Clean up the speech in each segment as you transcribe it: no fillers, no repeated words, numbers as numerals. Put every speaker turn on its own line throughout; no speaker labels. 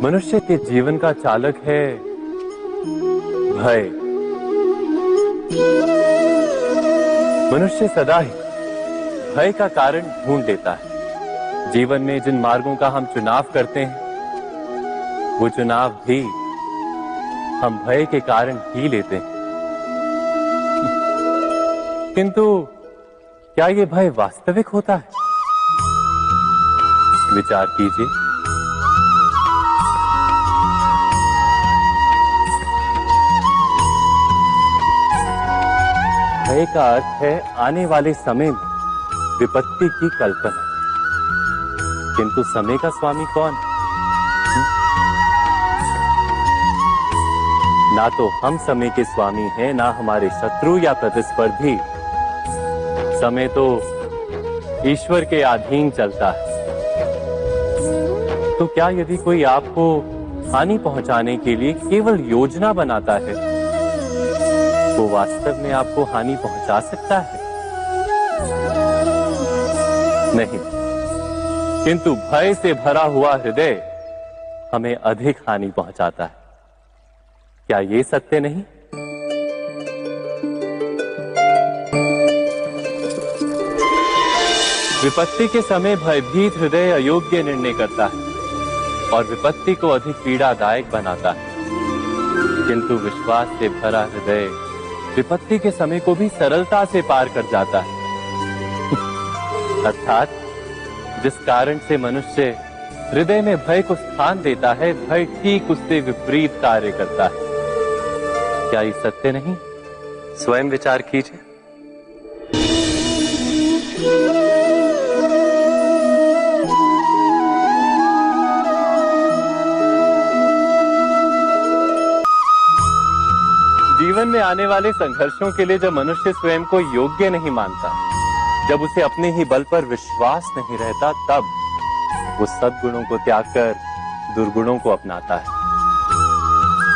मनुष्य के जीवन का चालक है भय। मनुष्य सदा ही भय का कारण ढूंढ लेता है। जीवन में जिन मार्गों का हम चुनाव करते हैं वो चुनाव भी हम भय के कारण ही लेते हैं। किंतु क्या ये भय वास्तविक होता है? विचार कीजिए। भय का अर्थ है आने वाले समय में विपत्ति की कल्पना। किंतु समय का स्वामी कौन? ना तो हम समय के स्वामी हैं, ना हमारे शत्रु या प्रतिस्पर्धी। समय तो ईश्वर के अधीन चलता है। तो क्या यदि कोई आपको हानि पहुंचाने के लिए केवल योजना बनाता है वो वास्तव में आपको हानि पहुंचा सकता है? नहीं। किंतु भय से भरा हुआ हृदय हमें अधिक हानि पहुंचाता है। क्या ये सत्य नहीं? विपत्ति के समय भयभीत हृदय अयोग्य निर्णय करता है और विपत्ति को अधिक पीड़ादायक बनाता है। किंतु विश्वास से भरा हृदय विपत्ति के समय को भी सरलता से पार कर जाता है। अर्थात जिस कारण से मनुष्य हृदय में भय को स्थान देता है, भय ठीक उससे विपरीत कार्य करता है। क्या ये सत्य नहीं? स्वयं विचार कीजिए। जीवन में आने वाले संघर्षों के लिए जब मनुष्य स्वयं को योग्य नहीं मानता, जब उसे अपने ही बल पर विश्वास नहीं रहता, तब वो सद्गुणों को त्याग कर दुर्गुणों को अपनाता है।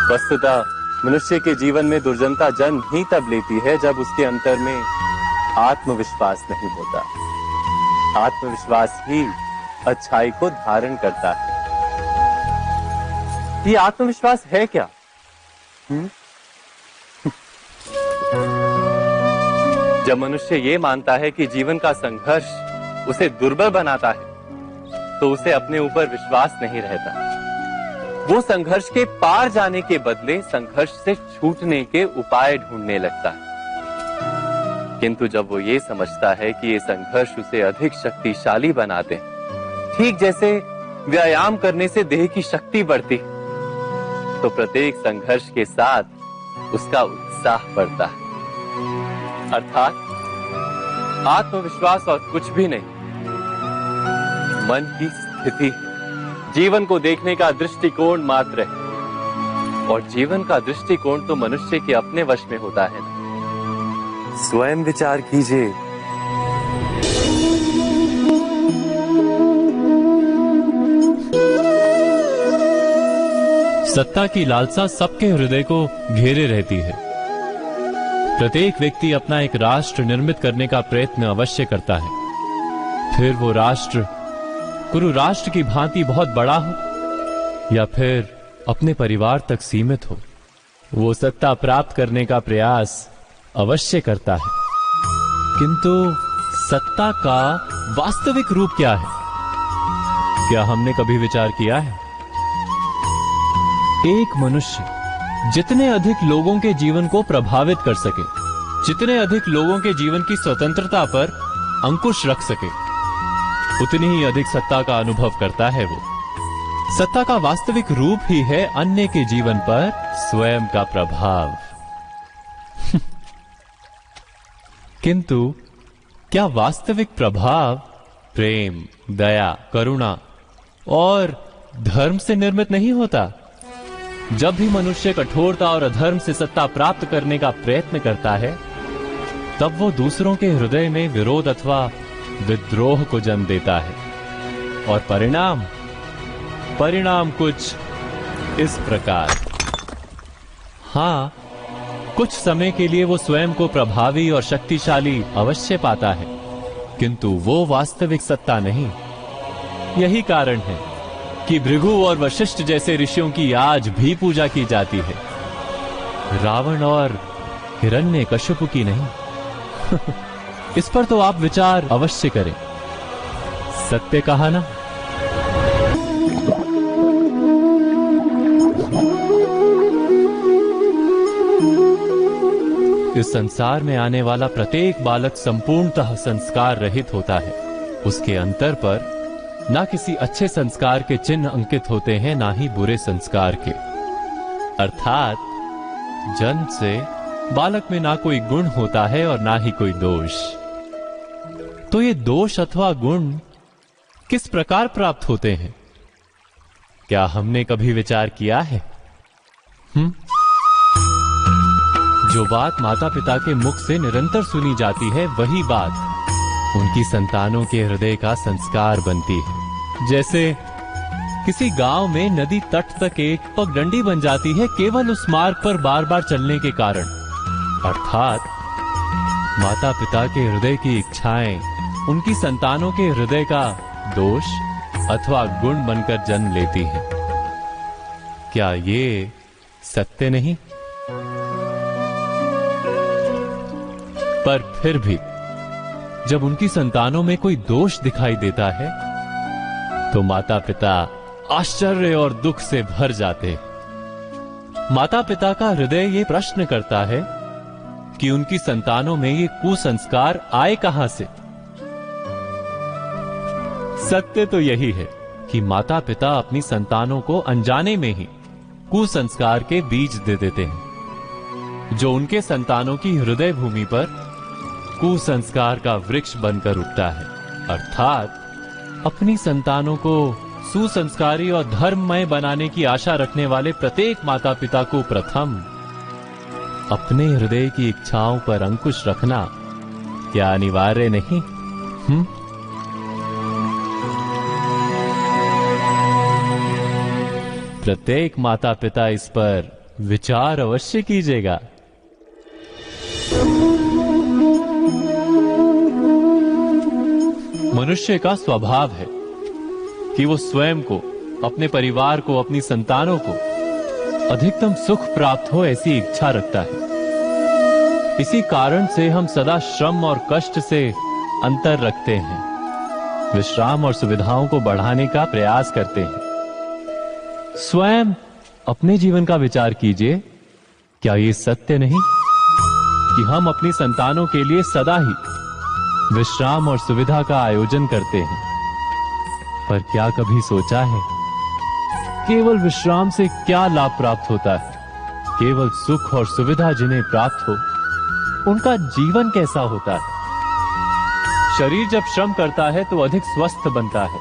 वस्तुतः मनुष्य के जीवन में दुर्जनता जन्म ही तब लेती है जब उसके अंतर में आत्मविश्वास नहीं होता। आत्मविश्वास ही अच्छाई को धारण करता है। ये आत्मविश्वास है क्या? जब मनुष्य ये मानता है कि जीवन का संघर्ष उसे दुर्बल बनाता है तो उसे अपने ऊपर विश्वास नहीं रहता। वो संघर्ष के पार जाने के बदले संघर्ष से छूटने के उपाय ढूंढने लगता है। किंतु जब वो ये समझता है कि ये संघर्ष उसे अधिक शक्तिशाली बनाते हैं, ठीक जैसे व्यायाम करने से देह की शक्ति बढ़ती है, तो प्रत्येक संघर्ष के साथ उसका उत्साह बढ़ता है। अर्थात आत्मविश्वास और कुछ भी नहीं, मन की स्थिति, जीवन को देखने का दृष्टिकोण मात्र है। और जीवन का दृष्टिकोण तो मनुष्य के अपने वश में होता है ना। स्वयं विचार कीजिए।
सत्ता की लालसा सबके हृदय को घेरे रहती है। प्रत्येक व्यक्ति अपना एक राष्ट्र निर्मित करने का प्रयत्न अवश्य करता है। फिर वो राष्ट्र कुरु राष्ट्र की भांति बहुत बड़ा हो या फिर अपने परिवार तक सीमित हो, वो सत्ता प्राप्त करने का प्रयास अवश्य करता है। किंतु सत्ता का वास्तविक रूप क्या है? क्या हमने कभी विचार किया है? एक मनुष्य जितने अधिक लोगों के जीवन को प्रभावित कर सके, जितने अधिक लोगों के जीवन की स्वतंत्रता पर अंकुश रख सके, उतनी ही अधिक सत्ता का अनुभव करता है वो। सत्ता का वास्तविक रूप ही है अन्य के जीवन पर स्वयं का प्रभाव। किंतु क्या वास्तविक प्रभाव प्रेम, दया, करुणा और धर्म से निर्मित नहीं होता? जब भी मनुष्य कठोरता और अधर्म से सत्ता प्राप्त करने का प्रयत्न करता है, तब वो दूसरों के हृदय में विरोध अथवा विद्रोह को जन्म देता है। और परिणाम कुछ इस प्रकार। हां, कुछ समय के लिए वो स्वयं को प्रभावी और शक्तिशाली अवश्य पाता है, किंतु वो वास्तविक सत्ता नहीं। यही कारण है कि भृगु और वशिष्ठ जैसे ऋषियों की आज भी पूजा की जाती है, रावण और हिरण्यकश्यप की नहीं। इस पर तो आप विचार अवश्य करें। सत्य कहा ना। इस संसार में आने वाला प्रत्येक बालक संपूर्णतः संस्कार रहित होता है। उसके अंतर पर ना किसी अच्छे संस्कार के चिन्ह अंकित होते हैं, ना ही बुरे संस्कार के। अर्थात जन्म से बालक में ना कोई गुण होता है और ना ही कोई दोष। तो ये दोष अथवा गुण किस प्रकार प्राप्त होते हैं, क्या हमने कभी विचार किया है? जो बात माता पिता के मुख से निरंतर सुनी जाती है, वही बात उनकी संतानों के हृदय का संस्कार बनती है। जैसे किसी गांव में नदी तट तक एक पगडंडी बन जाती है केवल उस मार्ग पर बार बार चलने के कारण। अर्थात माता पिता के हृदय की इच्छाएं उनकी संतानों के हृदय का दोष अथवा गुण बनकर जन्म लेती है। क्या ये सत्य नहीं? पर फिर भी जब उनकी संतानों में कोई दोष दिखाई देता है तो माता पिता आश्चर्य और दुख से भर जाते। माता पिता का हृदय ये प्रश्न करता है कि उनकी संतानों में ये कुसंस्कार आए कहां से। सत्य तो यही है कि माता पिता अपनी संतानों को अनजाने में ही कुसंस्कार के बीज दे देते हैं, जो उनके संतानों की हृदय भूमि पर कुसंस्कार का वृक्ष बनकर उगता है। अर्थात अपनी संतानों को सुसंस्कारी और धर्ममय बनाने की आशा रखने वाले प्रत्येक माता पिता को प्रथम अपने हृदय की इच्छाओं पर अंकुश रखना क्या अनिवार्य नहीं? प्रत्येक माता पिता इस पर विचार अवश्य कीजिएगा। मनुष्य का स्वभाव है कि वो स्वयं को, अपने परिवार को, अपनी संतानों को अधिकतम सुख प्राप्त हो ऐसी इच्छा रखता है। इसी कारण से हम सदा श्रम और कष्ट से अंतर रखते हैं, विश्राम और सुविधाओं को बढ़ाने का प्रयास करते हैं। स्वयं अपने जीवन का विचार कीजिए, क्या ये सत्य नहीं कि हम अपनी संतानों के लिए सदा ही विश्राम और सुविधा का आयोजन करते हैं? पर क्या कभी सोचा है केवल विश्राम से क्या लाभ प्राप्त होता है? केवल सुख और सुविधा जिन्हें प्राप्त हो उनका जीवन कैसा होता है? शरीर जब श्रम करता है तो अधिक स्वस्थ बनता है।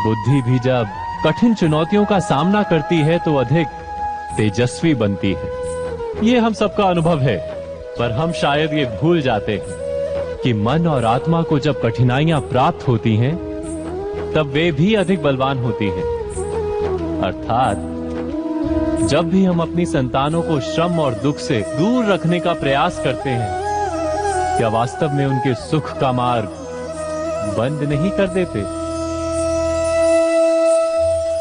बुद्धि भी जब कठिन चुनौतियों का सामना करती है तो अधिक तेजस्वी बनती है। ये हम सबका अनुभव है, पर हम शायद ये भूल जाते हैं कि मन और आत्मा को जब कठिनाइयां प्राप्त होती हैं, तब वे भी अधिक बलवान होती हैं। अर्थात जब भी हम अपनी संतानों को श्रम और दुख से दूर रखने का प्रयास करते हैं, क्या वास्तव में उनके सुख का मार्ग बंद नहीं कर देते?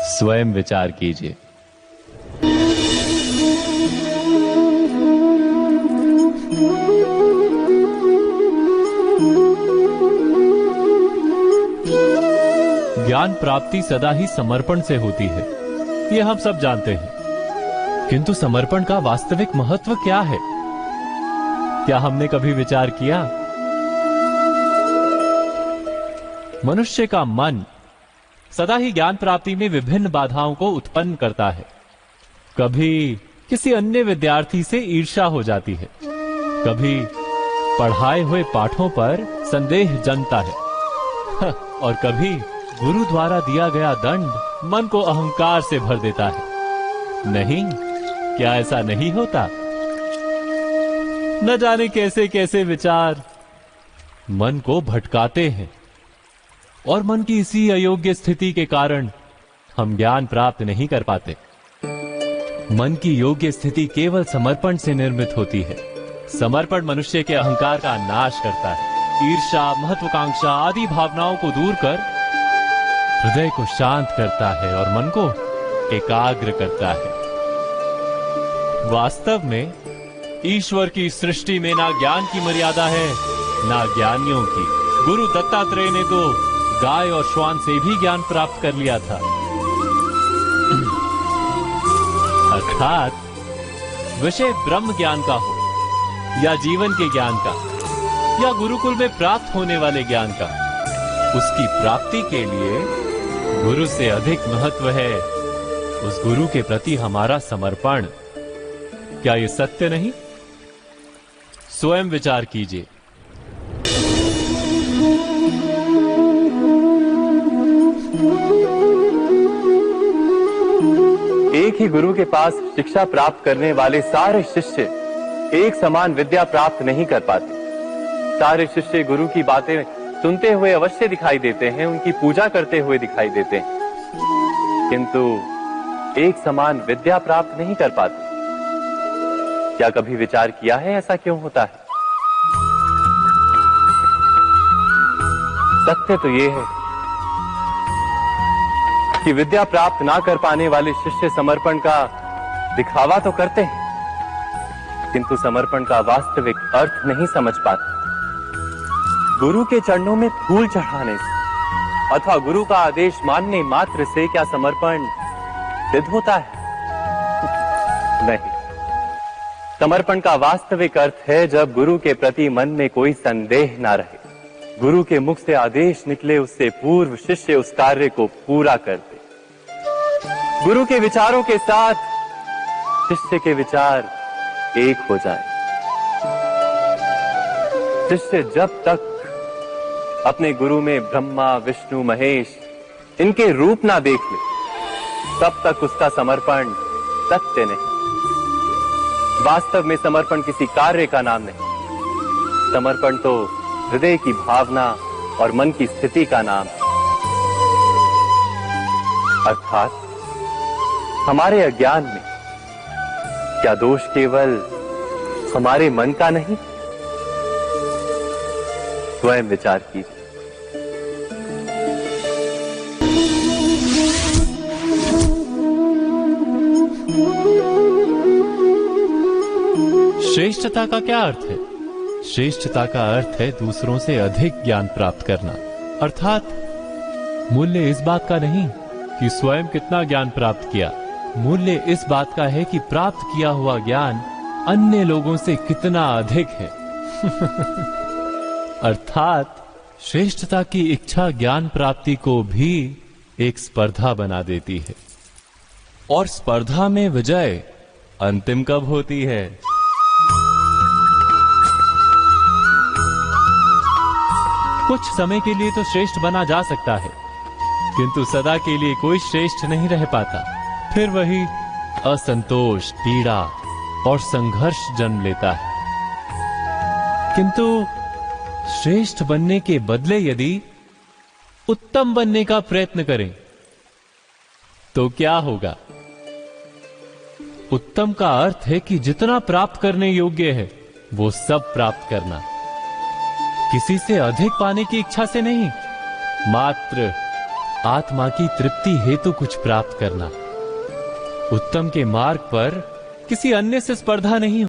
स्वयं विचार कीजिए। ज्ञान प्राप्ति सदा ही समर्पण से होती है, यह हम सब जानते हैं। किंतु समर्पण का वास्तविक महत्व क्या है? क्या हमने कभी विचार किया? मनुष्य का मन सदा ही ज्ञान प्राप्ति में विभिन्न बाधाओं को उत्पन्न करता है। कभी किसी अन्य विद्यार्थी से ईर्ष्या हो जाती है, कभी पढ़ाए हुए पाठों पर संदेह जन्मता है और कभी गुरु द्वारा दिया गया दंड मन को अहंकार से भर देता है। नहीं, क्या ऐसा नहीं होता? न जाने कैसे कैसे विचार मन को भटकाते हैं और मन की इसी अयोग्य स्थिति के कारण हम ज्ञान प्राप्त नहीं कर पाते। मन की योग्य स्थिति केवल समर्पण से निर्मित होती है। समर्पण मनुष्य के अहंकार का नाश करता है। ईर्ष्या, महत्वाकांक्षा आदि भावनाओं को दूर कर हृदय को शांत करता है और मन को एकाग्र करता है। वास्तव में ईश्वर की सृष्टि में ना ज्ञान की मर्यादा है ना ज्ञानियों की। गुरु दत्तात्रेय ने तो गाय और श्वान से भी ज्ञान प्राप्त कर लिया था। अर्थात विषय ब्रह्म ज्ञान का हो या जीवन के ज्ञान का या गुरुकुल में प्राप्त होने वाले ज्ञान का, उसकी प्राप्ति के लिए गुरु से अधिक महत्व है उस गुरु के प्रति हमारा समर्पण। क्या ये सत्य नहीं? स्वयं विचार कीजिए।
एक ही गुरु के पास शिक्षा प्राप्त करने वाले सारे शिष्य एक समान विद्या प्राप्त नहीं कर पाते। सारे शिष्य गुरु की बातें सुनते हुए अवश्य दिखाई देते हैं, उनकी पूजा करते हुए दिखाई देते हैं, किंतु एक समान विद्या प्राप्त नहीं कर पाते। क्या कभी विचार किया है ऐसा क्यों होता है? सत्य तो ये है कि विद्या प्राप्त ना कर पाने वाले शिष्य समर्पण का दिखावा तो करते हैं, किंतु समर्पण का वास्तविक अर्थ नहीं समझ पाते। गुरु के चरणों में फूल चढ़ाने से अथवा गुरु का आदेश मानने मात्र से क्या समर्पण सिद्ध होता है? नहीं। समर्पण का वास्तविक अर्थ है जब गुरु के प्रति मन में कोई संदेह ना रहे, गुरु के मुख से आदेश निकले उससे पूर्व शिष्य उस कार्य को पूरा कर दे। गुरु के विचारों के साथ शिष्य के विचार एक हो जाए। शिष्य जब तक अपने गुरु में ब्रह्मा विष्णु महेश इनके रूप ना देख ले, तब तक उसका समर्पण सत्य नहीं। वास्तव में समर्पण किसी कार्य का नाम नहीं, समर्पण तो हृदय की भावना और मन की स्थिति का नाम है। अर्थात हमारे अज्ञान में क्या दोष केवल हमारे मन का नहीं? स्वयं विचार कीजिए।
श्रेष्ठता का क्या अर्थ है? श्रेष्ठता का अर्थ है दूसरों से अधिक ज्ञान प्राप्त करना। अर्थात मूल्य इस बात का नहीं कि स्वयं कितना ज्ञान प्राप्त किया, मूल्य इस बात का है कि प्राप्त किया हुआ ज्ञान अन्य लोगों से कितना अधिक है। अर्थात श्रेष्ठता की इच्छा ज्ञान प्राप्ति को भी एक स्पर्धा बना देती है, और स्पर्धा में विजय अंतिम कब होती है? कुछ समय के लिए तो श्रेष्ठ बना जा सकता है, किंतु सदा के लिए कोई श्रेष्ठ नहीं रह पाता। फिर वही असंतोष, पीड़ा और संघर्ष जन्म लेता है। किंतु श्रेष्ठ बनने के बदले यदि उत्तम बनने का प्रयत्न करें तो क्या होगा? उत्तम का अर्थ है कि जितना प्राप्त करने योग्य है वो सब प्राप्त करना, किसी से अधिक पाने की इच्छा से नहीं, मात्र आत्मा की तृप्ति हेतु कुछ प्राप्त करना। उत्तम के मार्ग पर किसी अन्य से स्पर्धा नहीं